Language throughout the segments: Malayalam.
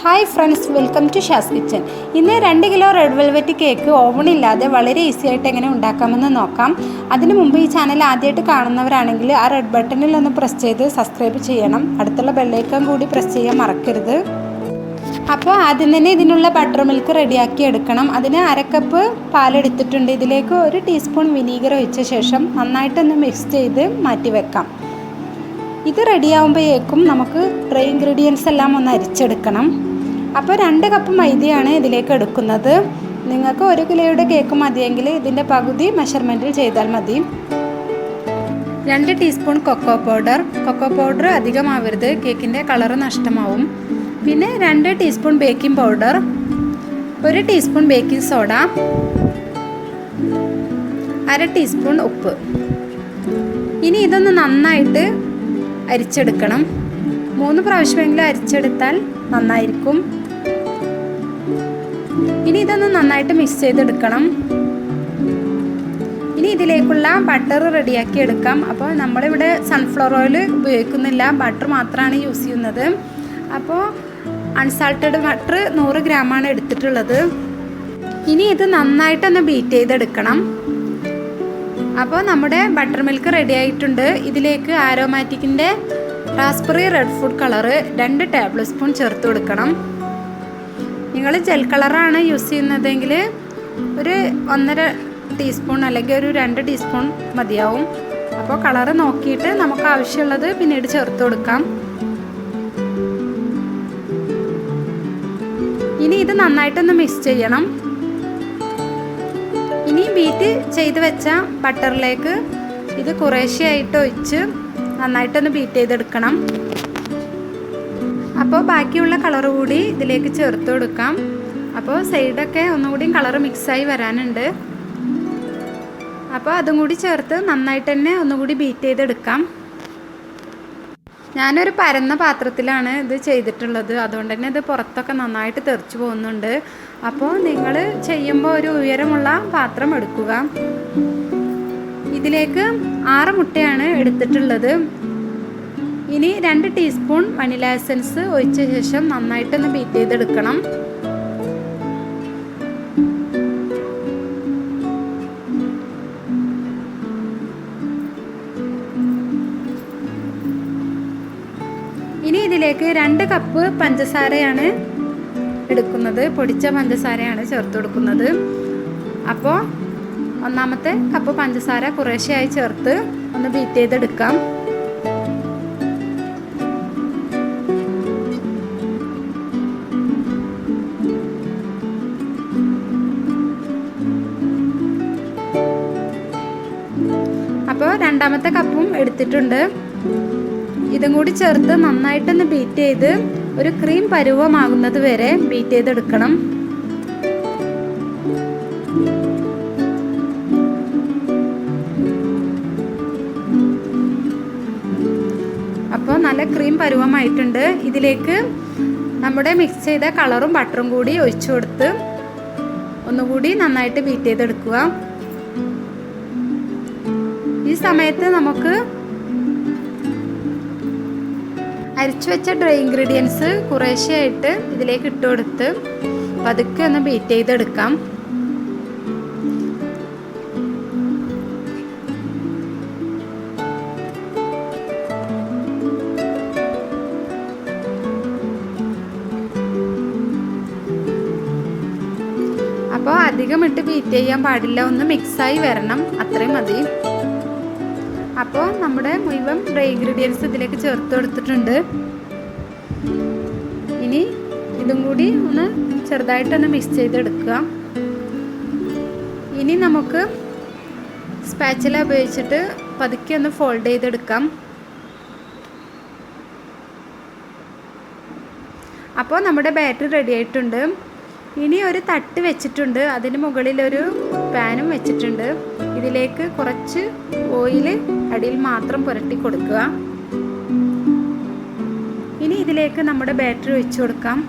Hi friends, welcome to Shaz kitchen. ഇന്ന് 2 കിലോ റെഡ് വെൽവെറ്റ് കേക്ക് ഓവണില്ലാതെ വളരെ ഈസി ആയിട്ട് എങ്ങനെ ഉണ്ടാക്കാമെന്ന് നോക്കാം. അതിനു മുമ്പ് ഈ ചാനൽ ആദ്യമായിട്ട് കാണുന്നവരാണെങ്കിൽ ആ റെഡ് ബട്ടണിൽ ഒന്ന് പ്രസ് ചെയ്ത് സബ്സ്ക്രൈബ് ചെയ്യണം. അടുത്തുള്ള ബെല്ലൈക്കൺ കൂടി പ്രസ് ചെയ്യാൻ മറക്കരുത്. അപ്പോൾ ആദ്യം തന്നെ ഇതിനുള്ള ബട്ടർ മിൽക്ക് റെഡിയാക്കി എടുക്കണം. അതിന് 1/2 കപ്പ് പാലെടുത്തിട്ടുണ്ട്. ഇതിലേക്ക് 1 ടീസ്പൂൺ വിനീഗർ ഒഴിച്ച ശേഷം നന്നായിട്ടൊന്ന് മിക്സ് ചെയ്ത് മാറ്റി വെക്കാം. ഇത് റെഡിയാകുമ്പോഴേക്കും നമുക്ക് ഡ്രൈ ഇൻഗ്രീഡിയൻസ് എല്ലാം ഒന്ന് അരിച്ചെടുക്കണം. അപ്പോൾ 2 കപ്പ് മൈദയാണ് ഇതിലേക്ക് എടുക്കുന്നത്. നിങ്ങൾക്ക് 1 കിലോയുടെ കേക്ക് മതിയെങ്കിൽ ഇതിൻ്റെ പകുതി മെഷർമെൻറ്റിൽ ചെയ്താൽ മതി. 2 ടീസ്പൂൺ കൊക്കോ പൗഡർ അധികമാവരുത്, കേക്കിൻ്റെ കളറ് നഷ്ടമാവും. പിന്നെ 2 teaspoon baking powder, 1 teaspoon baking soda, 1/2 teaspoon ഉപ്പ്. ഇനി ഇതൊന്ന് നന്നായിട്ട് അരിച്ചെടുക്കണം. 3 പ്രാവശ്യമെങ്കിലും അരിച്ചെടുത്താൽ നന്നായിരിക്കും. ഇനി ഇതൊന്ന് നന്നായിട്ട് മിക്സ് ചെയ്തെടുക്കണം. ഇനി ഇതിലേക്കുള്ള ബട്ടർ റെഡിയാക്കി എടുക്കാം. അപ്പോൾ നമ്മളിവിടെ സൺഫ്ലവർ ഓയിൽ ഉപയോഗിക്കുന്നില്ല, ബട്ടർ മാത്രമാണ് യൂസ് ചെയ്യുന്നത്. അപ്പോൾ അൺസാൾട്ടഡ് ബട്ടർ 100 ഗ്രാമാണ് എടുത്തിട്ടുള്ളത്. ഇനി ഇത് നന്നായിട്ടൊന്ന് ബീറ്റ് ചെയ്തെടുക്കണം. അപ്പോൾ നമ്മുടെ ബട്ടർ മിൽക്ക് റെഡി ആയിട്ടുണ്ട്. ഇതിലേക്ക് ആരോമാറ്റിക്കിൻ്റെ raspberry red food colour 2 tablespoon ചേർത്ത് കൊടുക്കണം. നിങ്ങൾ ജെൽ കളറാണ് യൂസ് ചെയ്യുന്നതെങ്കിൽ ഒരു 1.5 ടീസ്പൂൺ അല്ലെങ്കിൽ ഒരു 2 ടീസ്പൂൺ മതിയാവും. അപ്പോൾ കളറ് നോക്കിയിട്ട് നമുക്ക് ആവശ്യമുള്ളത് പിന്നീട് ചേർത്ത് കൊടുക്കാം. ഇനി ഇത് നന്നായിട്ടൊന്ന് മിക്സ് ചെയ്യണം. ഇനി ബീറ്റ് ചെയ്ത് വെച്ച ബട്ടറിലേക്ക് ഇത് കുറേശ്ശെയായിട്ട് ഒഴിച്ച് നന്നായിട്ടൊന്ന് ബീറ്റ് ചെയ്തെടുക്കണം. അപ്പോൾ ബാക്കിയുള്ള കളർ കൂടി ഇതിലേക്ക് ചേർത്ത് കൊടുക്കാം. അപ്പോൾ സൈഡൊക്കെ ഒന്നുകൂടി കളർ മിക്സായി വരാനുണ്ട്. അപ്പോൾ അതും കൂടി ചേർത്ത് നന്നായിട്ട് തന്നെ ഒന്നുകൂടി ബീറ്റ് ചെയ്തെടുക്കാം. ഞാനൊരു പരന്ന പാത്രത്തിലാണ് ഇത് ചെയ്തിട്ടുള്ളത്, അതുകൊണ്ട് തന്നെ ഇത് പുറത്തൊക്കെ നന്നായിട്ട് തെറിച്ച് പോകുന്നുണ്ട്. അപ്പോൾ നിങ്ങൾ ചെയ്യുമ്പോൾ ഒരു ഉയരമുള്ള പാത്രം എടുക്കുക. ഇതിലേക്ക് 6 മുട്ടയാണ് എടുത്തിട്ടുള്ളത്. ഇനി 2 ടീസ്പൂൺ വനില എസൻസ് ഒഴിച്ച ശേഷം നന്നായിട്ടൊന്ന് ബീറ്റ് ചെയ്തെടുക്കണം. ഇനി ഇതിലേക്ക് 2 കപ്പ് പഞ്ചസാരയാണ് എടുക്കുന്നത്, പൊടിച്ച പഞ്ചസാരയാണ് ചേർത്ത് കൊടുക്കുന്നത്. അപ്പോൾ 1ാമത്തെ കപ്പ് പഞ്ചസാര കുറേശ്ശെയായി ചേർത്ത് ഒന്ന് ബീറ്റ് ചെയ്തെടുക്കാം. അപ്പോൾ 2ാമത്തെ കപ്പും എടുത്തിട്ടുണ്ട്. ഇതും കൂടി ചേർത്ത് നന്നായിട്ടൊന്ന് ബീറ്റ് ചെയ്ത് ഒരു ക്രീം പരുവമാകുന്നത് വരെ ബീറ്റ് ചെയ്തെടുക്കണം. അപ്പോൾ നല്ല ക്രീം പരുവമായിട്ടുണ്ട്. ഇതിലേക്ക് നമ്മുടെ മിക്സ് ചെയ്ത കളറും ബട്ടറും കൂടി ഒഴിച്ചു കൊടുത്ത് ഒന്നുകൂടി നന്നായിട്ട് ബീറ്റ് ചെയ്തെടുക്കുക. ഈ സമയത്ത് നമുക്ക് അരിച്ചു വെച്ച ഡ്രൈ ഇൻഗ്രീഡിയൻസ് കുറേശ്ശെയായിട്ട് ഇതിലേക്ക് ഇട്ട് കൊടുത്ത് പതുക്കെ ഒന്ന് ബീറ്റ് ചെയ്തെടുക്കാം. അപ്പോൾ അധികം ഇട്ട് ബീറ്റ് ചെയ്യാൻ പാടില്ല, ഒന്ന് മിക്സായി വരണം, അത്രയും മതി. അപ്പോൾ നമ്മുടെ മുഴുവൻ ഡ്രൈ ഇൻഗ്രീഡിയൻസ് ഇതിലേക്ക് ചേർത്ത് കൊടുത്തിട്ടുണ്ട്. ഇനി ഇതും കൂടി ഒന്ന് ചെറുതായിട്ടൊന്ന് മിക്സ് ചെയ്തെടുക്കുക. ഇനി നമുക്ക് സ്പാച്ചില ഉപയോഗിച്ചിട്ട് പതുക്കെ ഒന്ന് ഫോൾഡ് ചെയ്തെടുക്കാം. അപ്പോൾ നമ്മുടെ ബാറ്റർ റെഡി ആയിട്ടുണ്ട്. ഇനി ഒരു തട്ട് വെച്ചിട്ടുണ്ട്, അതിന് മുകളിലൊരു പാനും വെച്ചിട്ടുണ്ട്. ഇതിലേക്ക് കുറച്ച് ഓയിൽ അടിയിൽ മാത്രം പുരട്ടി കൊടുക്കുക. ഇനി ഇതിലേക്ക് നമ്മുടെ ബാറ്റർ ഒഴിച്ചു കൊടുക്കാം.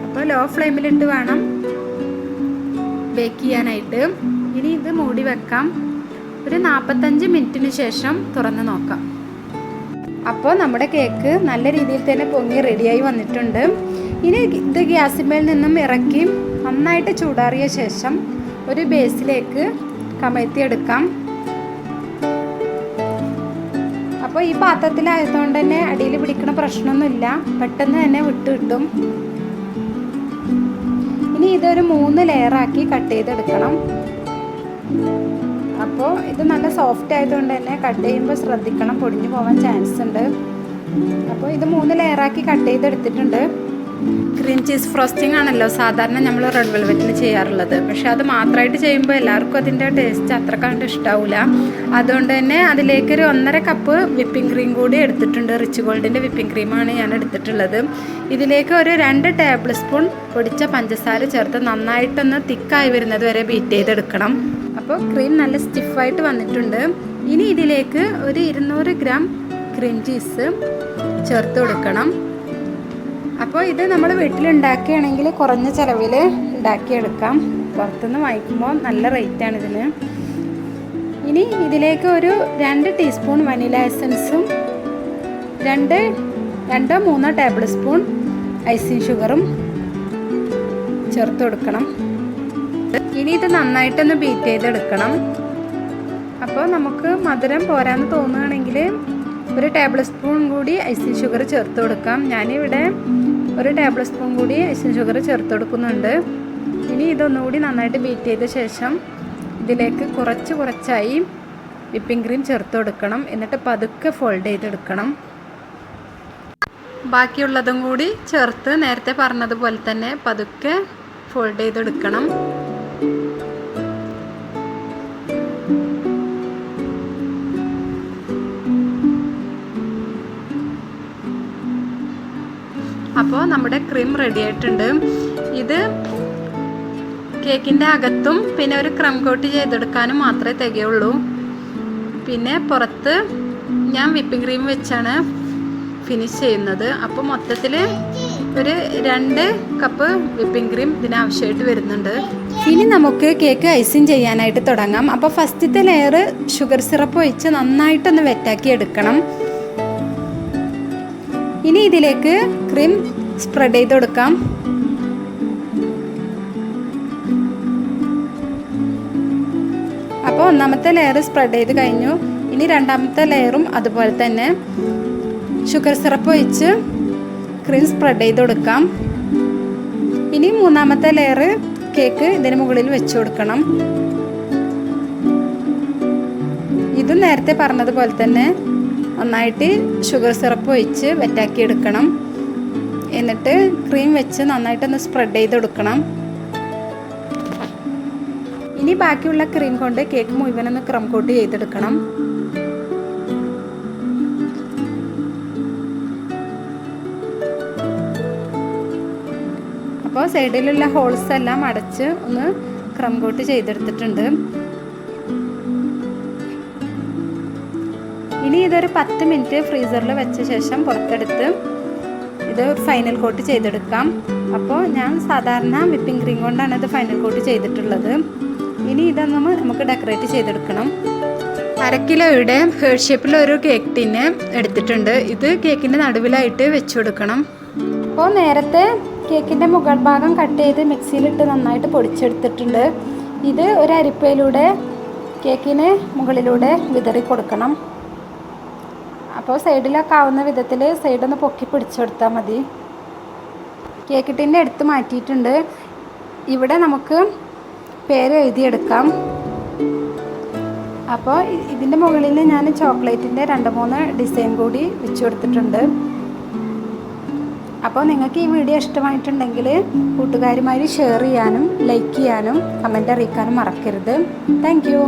അപ്പോൾ ലോ ഫ്ലെയിമിലിട്ട് വേണം ബേക്ക് ചെയ്യാനായിട്ട്. ഇനി ഇത് മൂടി വെക്കാം. ഒരു 45 മിനിറ്റിന് ശേഷം തുറന്ന് നോക്കാം. അപ്പോൾ നമ്മുടെ കേക്ക് നല്ല രീതിയിൽ തന്നെ പൊങ്ങി റെഡിയായി വന്നിട്ടുണ്ട്. ഇനി ഇത് ഗ്യാസിന്മേൽ നിന്നും ഇറക്കി നന്നായിട്ട് ചൂടാറിയ ശേഷം ഒരു ബേസിലേക്ക് കമഴ്ത്തിയെടുക്കാം. അപ്പോൾ ഈ പാത്രത്തിലായതുകൊണ്ട് തന്നെ അടിയിൽ പിടിക്കുന്ന പ്രശ്നമൊന്നുമില്ല, പെട്ടെന്ന് തന്നെ വിട്ട് കിട്ടും. ഇനി ഇതൊരു 3 ലെയറാക്കി കട്ട് ചെയ്തെടുക്കണം. അപ്പോൾ ഇത് നല്ല സോഫ്റ്റ് ആയതുകൊണ്ട് തന്നെ കട്ട് ചെയ്യുമ്പോൾ ശ്രദ്ധിക്കണം, പൊടിഞ്ഞു പോകാൻ ചാൻസ് ഉണ്ട്. അപ്പോൾ ഇത് 3 ലെയറാക്കി കട്ട് ചെയ്തെടുത്തിട്ടുണ്ട്. ക്രീം ചീസ് ഫ്രോസ്റ്റിംഗ് ആണല്ലോ സാധാരണ നമ്മൾ റെഡ് വെൽവെറ്റിന് ചെയ്യാറുള്ളത്. പക്ഷെ അത് മാത്രമായിട്ട് ചെയ്യുമ്പോൾ എല്ലാവർക്കും അതിൻ്റെ ടേസ്റ്റ് അത്ര കണ്ട് ഇഷ്ടാവില്ല. അതുകൊണ്ട് തന്നെ അതിലേക്ക് ഒരു 1.5 കപ്പ് വിപ്പിംഗ് ക്രീം കൂടി എടുത്തിട്ടുണ്ട്. റിച്ച് ഗോൾഡിൻ്റെ വിപ്പിംഗ് ക്രീമാണ് ഞാൻ എടുത്തിട്ടുള്ളത്. ഇതിലേക്ക് ഒരു 2 ടേബിൾ സ്പൂൺ പൊടിച്ച പഞ്ചസാര ചേർത്ത് നന്നായിട്ടൊന്ന് തിക്കായി വരുന്നത് വരെ ബീറ്റ് ചെയ്തെടുക്കണം. അപ്പോൾ ക്രീം നല്ല സ്റ്റിഫായിട്ട് വന്നിട്ടുണ്ട്. ഇനി ഇതിലേക്ക് ഒരു 200 ഗ്രാം ക്രീം ചീസ് ചേർത്ത് കൊടുക്കണം. അപ്പോൾ ഇത് നമ്മൾ വീട്ടിലുണ്ടാക്കുകയാണെങ്കിൽ കുറഞ്ഞ ചിലവിൽ ഉണ്ടാക്കിയെടുക്കാം. പുറത്തുനിന്ന് വാങ്ങിക്കുമ്പോൾ നല്ല റേറ്റാണ് ഇതിന്. ഇനി ഇതിലേക്ക് ഒരു 2 ടീസ്പൂൺ വനില എസൻസും 2-3 ടേബിൾ സ്പൂൺ ഐസിങ് ഷുഗറും ചേർത്ത് കൊടുക്കണം. ഇനി ഇത് നന്നായിട്ടൊന്ന് ബീറ്റ് ചെയ്തെടുക്കണം. അപ്പോൾ നമുക്ക് മധുരം പോരാന്ന് തോന്നുകയാണെങ്കിൽ ഒരു ടേബിൾ സ്പൂൺ കൂടി ഐസിങ് ഷുഗർ ചേർത്ത് കൊടുക്കാം. ഞാനിവിടെ ഒരു ടേബിൾ സ്പൂൺ കൂടി ഐസിങ് ഷുഗർ ചേർത്ത് കൊടുക്കുന്നുണ്ട്. ഇനി ഇതൊന്നുകൂടി നന്നായിട്ട് ബീറ്റ് ചെയ്ത ശേഷം ഇതിലേക്ക് കുറച്ചായി വിപ്പിംഗ് ക്രീം ചേർത്ത് കൊടുക്കണം. എന്നിട്ട് പതുക്കെ ഫോൾഡ് ചെയ്തെടുക്കണം. ബാക്കിയുള്ളതും കൂടി ചേർത്ത് നേരത്തെ പറഞ്ഞതുപോലെ തന്നെ പതുക്കെ ഫോൾഡ് ചെയ്തെടുക്കണം. അപ്പോൾ നമ്മുടെ ക്രീം റെഡി ആയിട്ടുണ്ട്. ഇത് കേക്കിൻ്റെ അകത്തും പിന്നെ ഒരു ക്രം കോട്ട് ചെയ്തെടുക്കാനും മാത്രമേ തികയുള്ളൂ. പിന്നെ പുറത്ത് ഞാൻ വിപ്പിംഗ് ക്രീം വെച്ചാണ് ഫിനിഷ് ചെയ്യുന്നത്. അപ്പോൾ മൊത്തത്തിൽ ഒരു 2 കപ്പ് വിപ്പിംഗ് ക്രീം ഇതിനാവശ്യമായിട്ട് വരുന്നുണ്ട്. ഇനി നമുക്ക് കേക്ക് ഐസിങ് ചെയ്യാനായിട്ട് തുടങ്ങാം. അപ്പോൾ ഫസ്റ്റത്തെ ലെയർ ഷുഗർ സിറപ്പ് ഒഴിച്ച് നന്നായിട്ടൊന്ന് വെറ്റാക്കി എടുക്കണം. ഇനി ഇതിലേക്ക് ക്രീം സ്പ്രെഡ് ചെയ്ത് കൊടുക്കാം. അപ്പോൾ ഒന്നാമത്തെ ലെയർ സ്പ്രെഡ് ചെയ്ത് കഴിഞ്ഞു. ഇനി രണ്ടാമത്തെ ലെയറും അതുപോലെ തന്നെ ഷുഗർ സിറപ്പ് ഒഴിച്ച് ക്രീം സ്പ്രെഡ് ചെയ്ത് കൊടുക്കാം. ഇനി മൂന്നാമത്തെ ലെയർ കേക്ക് ഇതിന് മുകളിൽ വെച്ച് കൊടുക്കണം. ഇത് നേരത്തെ പറഞ്ഞതുപോലെ തന്നെ നന്നായിട്ട് ഷുഗർ സിറപ്പ് ഒഴിച്ച് വെറ്റാക്കി എടുക്കണം. എന്നിട്ട് ക്രീം വെച്ച് നന്നായിട്ടൊന്ന് സ്പ്രെഡ് ചെയ്ത് കൊടുക്കണം. ഇനി ബാക്കിയുള്ള ക്രീം കൊണ്ട് കേക്ക് മുഴുവനൊന്ന് ക്രം കോട്ട് ചെയ്തെടുക്കണം. അപ്പോൾ സൈഡിലുള്ള ഹോൾസ് എല്ലാം അടച്ച് ഒന്ന് ക്രം കോട്ട് ചെയ്തെടുത്തിട്ടുണ്ട്. ഇനി ഇതൊരു 10 മിനിറ്റ് ഫ്രീസറിൽ വെച്ച ശേഷം പുറത്തെടുത്ത് ഇത് ഫൈനൽ കോട്ട് ചെയ്തെടുക്കാം. അപ്പോൾ ഞാൻ സാധാരണ വിപ്പിംഗ് ക്രീം കൊണ്ടാണ് ഇത് ഫൈനൽ കോട്ട് ചെയ്തിട്ടുള്ളത്. ഇനി ഇതൊന്നും നമുക്ക് ഡെക്കറേറ്റ് ചെയ്തെടുക്കണം. 1/2 കിലോയുടെ ഹേർട്ട് ഷേപ്പിലൊരു കേക്ക് ടിന്ന് എടുത്തിട്ടുണ്ട്. ഇത് കേക്കിൻ്റെ നടുവിലായിട്ട് വെച്ച് കൊടുക്കണം. അപ്പോൾ നേരത്തെ കേക്കിൻ്റെ മുകൾ ഭാഗം കട്ട് ചെയ്ത് മിക്സിയിലിട്ട് നന്നായിട്ട് പൊടിച്ചെടുത്തിട്ടുണ്ട്. ഇത് ഒരു അരിപ്പയിലൂടെ കേക്കിന് മുകളിലൂടെ വിതറി കൊടുക്കണം. അപ്പോൾ സൈഡിലൊക്കെ ആവുന്ന വിധത്തിൽ സൈഡൊന്ന് പൊക്കി പിടിച്ചെടുത്താൽ മതി. കേക്ക് ടിൻ്റെ എടുത്ത് മാറ്റിയിട്ടുണ്ട്. ഇവിടെ നമുക്ക് പേര് എഴുതിയെടുക്കാം. അപ്പോൾ ഇതിൻ്റെ മുകളിൽ ഞാൻ ചോക്ലേറ്റിൻ്റെ 2-3 ഡിസൈൻ കൂടി വെച്ച് കൊടുത്തിട്ടുണ്ട്. അപ്പോൾ നിങ്ങൾക്ക് ഈ വീഡിയോ ഇഷ്ടമായിട്ടുണ്ടെങ്കിൽ കൂട്ടുകാരുമായി ഷെയർ ചെയ്യാനും ലൈക്ക് ചെയ്യാനും കമൻ്റ് അറിയിക്കാനും മറക്കരുത്. Thank you.